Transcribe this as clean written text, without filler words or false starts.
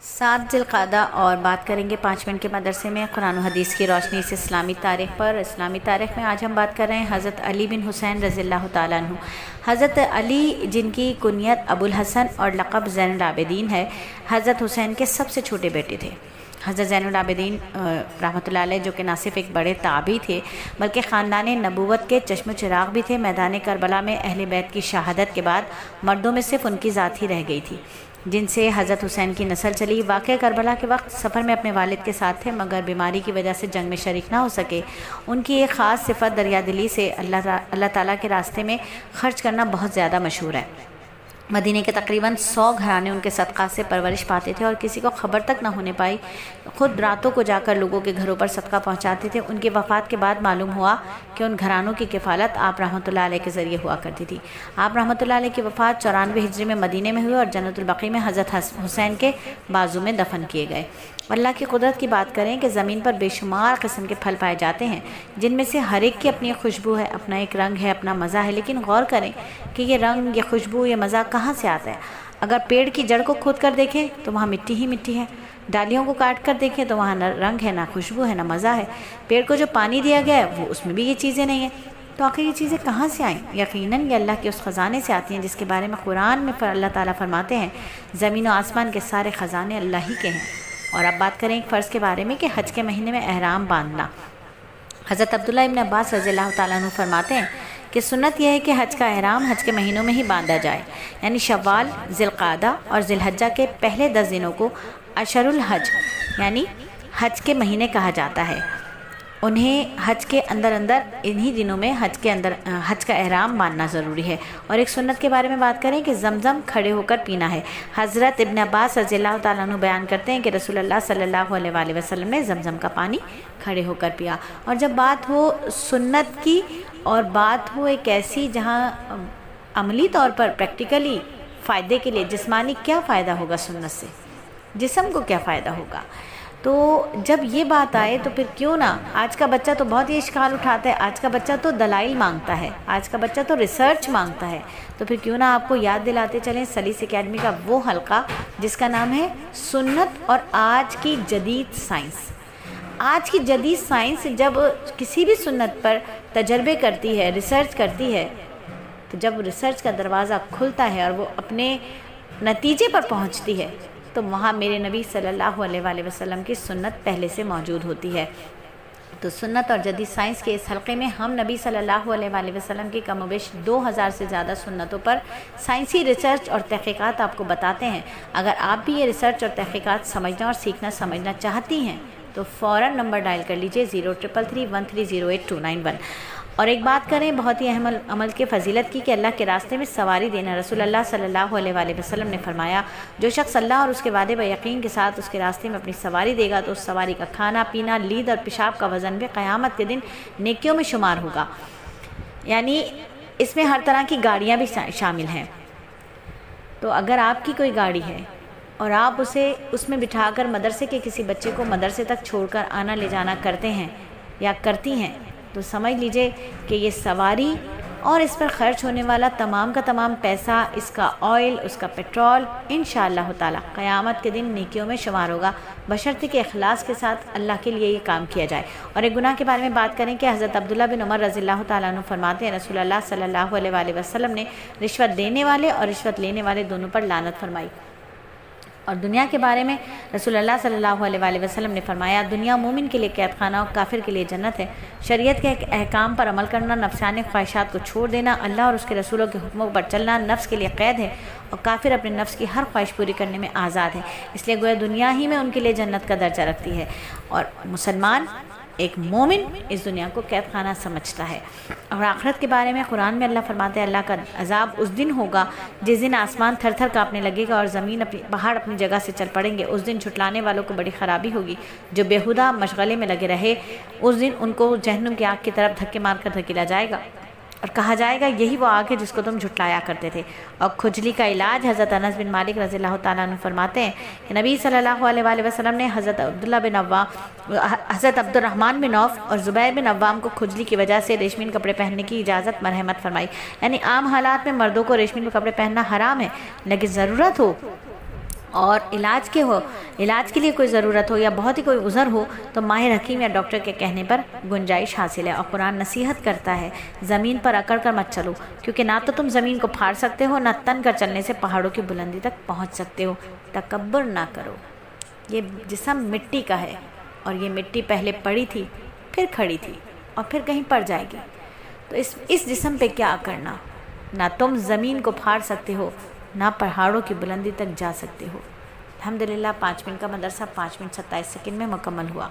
7 ذوالقعدہ اور بات کریں گے 5 منٹ کے مدرسے میں قرآن و حدیث کی روشنی سے اسلامی تاریخ پر۔ اسلامی تاریخ میں آج ہم بات کر رہے ہیں حضرت علی بن حسین رضی اللہ تعالیٰ عنہ۔ حضرت علی جن کی کنیت ابو الحسن اور لقب زین العابدین ہے، حضرت حسین کے سب سے چھوٹے بیٹے تھے۔ حضرت زین العابدین رحمۃ اللہ علیہ جو کہ نہ صرف ایک بڑے تابعی تھے بلکہ خاندان نبوت کے چشم و چراغ بھی تھے۔ میدان کربلا میں اہل بیت کی شہادت کے بعد مردوں میں صرف ان کی ذات ہی رہ گئی تھی جن سے حضرت حسین کی نسل چلی۔ واقعہ کربلا کے وقت سفر میں اپنے والد کے ساتھ تھے مگر بیماری کی وجہ سے جنگ میں شریک نہ ہو سکے۔ ان کی ایک خاص صفت دریا دلی سے اللہ تعالیٰ کے راستے میں خرچ کرنا بہت زیادہ مشہور ہے۔ مدینہ کے تقریباً 100 گھرانے ان کے صدقہ سے پرورش پاتے تھے اور کسی کو خبر تک نہ ہونے پائی خود راتوں کو جا کر لوگوں کے گھروں پر صدقہ پہنچاتے تھے۔ ان کی وفات کے بعد معلوم ہوا کہ ان گھرانوں کی کفالت آپ رحمۃ اللہ علیہ کے ذریعے ہوا کرتی تھی۔ آپ رحمۃ اللہ علیہ کی وفات 94 ہجری میں مدینہ میں ہوئی اور جنت البقیع میں حضرت حسین کے بازو میں دفن کیے گئے۔ اللہ کی قدرت کی بات کریں کہ زمین پر بے شمار قسم کے پھل پائے جاتے ہیں جن میں سے ہر ایک کی اپنی خوشبو ہے، اپنا ایک رنگ ہے، اپنا مزہ ہے، لیکن غور کریں کہ یہ رنگ، یہ خوشبو، یہ مزہ کہاں سے آتا ہے؟ اگر پیڑ کی جڑ کو کھود کر دیکھیں تو وہاں مٹی ہی مٹی ہے، ڈالیوں کو کاٹ کر دیکھیں تو وہاں نہ رنگ ہے، نہ خوشبو ہے، نہ مزہ ہے۔ پیڑ کو جو پانی دیا گیا ہے وہ اس میں بھی یہ چیزیں نہیں ہیں، تو آخر یہ چیزیں کہاں سے آئیں؟ یقیناً یہ اللہ کے اس خزانے سے آتی ہیں جس کے بارے میں قرآن میں اللہ تعالیٰ فرماتے ہیں زمین و آسمان کے سارے خزانے اللہ ہی کے ہیں۔ اور اب بات کریں ایک فرض کے بارے میں کہ حج کے مہینے میں احرام باندھنا۔ حضرت عبداللہ ابن عباس رضی اللہ تعالیٰ عنہ فرماتے ہیں کہ سنت یہ ہے کہ حج کا احرام حج کے مہینوں میں ہی باندھا جائے، یعنی شوال، ذوالقعدہ اور ذی الحجہ کے پہلے 10 دنوں کو اشہر الحج یعنی حج کے مہینے کہا جاتا ہے۔ انہیں حج کے اندر انہی دنوں میں حج کا احرام باندھنا ضروری ہے۔ اور ایک سنت کے بارے میں بات کریں کہ زمزم کھڑے ہو کر پینا ہے۔ حضرت ابن عباس رضی اللہ تعالیٰ عنہ بیان کرتے ہیں کہ رسول اللہ صلی اللہ علیہ وآلہ وسلم نے زمزم کا پانی کھڑے ہو کر پیا۔ اور جب بات ہو سنت کی اور بات ہو ایک ایسی جہاں عملی طور پر پریکٹیکلی فائدے کے لیے جسمانی کیا فائدہ ہوگا سنت سے، جسم کو کیا فائدہ ہوگا، تو جب یہ بات آئے تو پھر کیوں نہ آج کا بچہ تو بہت ہی اشکال اٹھاتا ہے، آج کا بچہ تو دلائل مانگتا ہے، آج کا بچہ تو ریسرچ مانگتا ہے، تو پھر کیوں نہ آپ کو یاد دلاتے چلیں سلیس اکیڈمی کا وہ حلقہ جس کا نام ہے سنت اور آج کی جدید سائنس۔ آج کی جدید سائنس جب کسی بھی سنت پر تجربے کرتی ہے، ریسرچ کرتی ہے، تو جب ریسرچ کا دروازہ کھلتا ہے اور وہ اپنے نتیجے پر پہنچتی ہے تو وہاں میرے نبی صلی اللہ علیہ وآلہ وسلم کی سنت پہلے سے موجود ہوتی ہے۔ تو سنت اور جدید سائنس کے اس حلقے میں ہم نبی صلی اللہ علیہ وآلہ وسلم کی کم و بیش 2000 سے زیادہ سنتوں پر سائنسی ریسرچ اور تحقیقات آپ کو بتاتے ہیں۔ اگر آپ بھی یہ ریسرچ اور تحقیقات سمجھنا اور سمجھنا چاہتی ہیں تو فوراً نمبر ڈائل کر لیجئے 0333130829 اور ایک بات کریں بہت ہی اہم عمل کے فضیلت کی کہ اللہ کے راستے میں سواری دینا۔ رسول اللہ صلی اللہ علیہ وآلہ وسلم نے فرمایا جو شخص اللہ اور اس کے وعدے پر یقین کے ساتھ اس کے راستے میں اپنی سواری دے گا تو اس سواری کا کھانا پینا، لید اور پیشاب کا وزن بھی قیامت کے دن نیکیوں میں شمار ہوگا، یعنی اس میں ہر طرح کی گاڑیاں بھی شامل ہیں۔ تو اگر آپ کی کوئی گاڑی ہے اور آپ اسے اس میں بٹھا کر مدرسے کے کسی بچے کو مدرسے تک چھوڑ کر آنا لے جانا کرتے ہیں یا کرتی ہیں تو سمجھ لیجئے کہ یہ سواری اور اس پر خرچ ہونے والا تمام کا تمام پیسہ، اس کا آئل، اس کا پیٹرول انشاءاللہ تعالی قیامت کے دن نیکیوں میں شمار ہوگا، بشرطے کہ اخلاص کے ساتھ اللہ کے لیے یہ کام کیا جائے۔ اور ایک گناہ کے بارے میں بات کریں کہ حضرت عبداللہ بن عمر رضی اللہ تعالیٰ عنہ فرماتے ہیں رسول اللہ صلی اللہ علیہ وآلہ وسلم نے رشوت دینے والے اور رشوت لینے والے دونوں پر لعنت فرمائی۔ اور دنیا کے بارے میں رسول اللہ صلی اللہ علیہ وآلہ وسلم نے فرمایا دنیا مومن کے لیے قید خانہ اور کافر کے لیے جنت ہے۔ شریعت کے احکام پر عمل کرنا، نفسانی خواہشات کو چھوڑ دینا، اللہ اور اس کے رسولوں کے حکموں پر چلنا نفس کے لیے قید ہے اور کافر اپنے نفس کی ہر خواہش پوری کرنے میں آزاد ہے، اس لیے گویا دنیا ہی میں ان کے لیے جنت کا درجہ رکھتی ہے اور مسلمان ایک مومن اس دنیا کو قید خانہ سمجھتا ہے۔ اور آخرت کے بارے میں قرآن میں اللہ فرماتے ہیں اللہ کا عذاب اس دن ہوگا جس دن آسمان تھر تھر کانپنے لگے گا اور زمین پہاڑ اپنی جگہ سے چل پڑیں گے۔ اس دن جھٹلانے والوں کو بڑی خرابی ہوگی، جو بےہودہ مشغلے میں لگے رہے اس دن ان کو جہنم کی آگ کی طرف دھکے مار کر دھکیلا جائے گا اور کہا جائے گا یہی وہ آگ ہے جس کو تم جھٹلایا کرتے تھے۔ اور کھجلی کا علاج حضرت انس بن مالک رضی اللہ تعالیٰ عنہ فرماتے ہیں کہ نبی صلی اللہ علیہ وآلہ وسلم نے حضرت عبد الرحمن بن عوف اور زبیر بن عوام کو کھجلی کی وجہ سے ریشمین کپڑے پہننے کی اجازت مرحمت فرمائی، یعنی عام حالات میں مردوں کو ریشمین کپڑے پہننا حرام ہے، لیکن ضرورت ہو اور علاج کے لیے کوئی ضرورت ہو یا بہت ہی کوئی عذر ہو تو ماہر حکیم یا ڈاکٹر کے کہنے پر گنجائش حاصل ہے۔ اور قرآن نصیحت کرتا ہے زمین پر اکڑ کر مت چلو، کیونکہ نہ تو تم زمین کو پھاڑ سکتے ہو، نہ تن کر چلنے سے پہاڑوں کی بلندی تک پہنچ سکتے ہو۔ تکبر نہ کرو۔ یہ جسم مٹی کا ہے اور یہ مٹی پہلے پڑی تھی، پھر کھڑی تھی اور پھر کہیں پڑ جائے گی، تو اس جسم پہ کیا کرنا؟ نہ تم زمین کو پھاڑ سکتے ہو، نہ پہاڑوں کی بلندی تک جا سکتے ہو۔ الحمدللہ 5 منٹ کا مدرسہ 5 منٹ 27 سیکنڈ میں مکمل ہوا۔